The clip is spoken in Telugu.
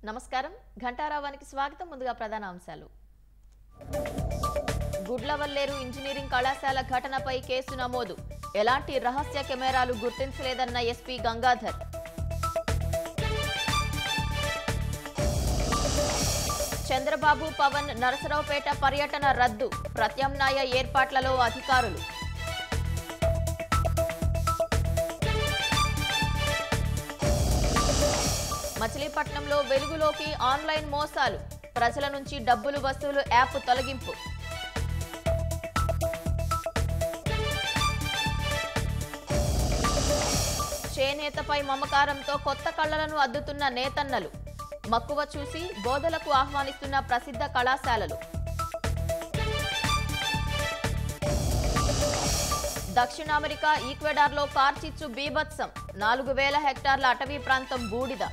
నమస్కారం ఘంటారావానికి స్వాగతం ముందుగా ప్రధాన అంశాలు గుడ్లవల్లేరు ఇంజనీరింగ్ కళాశాల ఘటనపై కేసు నమోదు ఎలాంటి రహస్య కెమెరాలు గుర్తించలేదన్న ఎస్పీ గంగాధర్ చంద్రబాబు పవన్ నరసరావుపేట పర్యటన రద్దు ప్రత్యామ్నాయ ఏర్పాట్లలో అధికారులు మచిలీపట్నంలో వెలుగులోకి ఆన్లైన్ మోసాలు ప్రజల నుంచి డబ్బులు వసూలు యాప్ తొలగింపు చేనేతపై మమకారంతో కొత్త కళ్లలను అద్దుతున్న నేతన్నలు మక్కువ చూసి బోధలకు ఆహ్వానిస్తున్న ప్రసిద్ధ కళాశాలలు దక్షిణ అమెరికా ఈక్వెడార్లో కార్చిచ్చు బీభత్సం 4000 హెక్టార్ల అటవీ ప్రాంతం బూడిద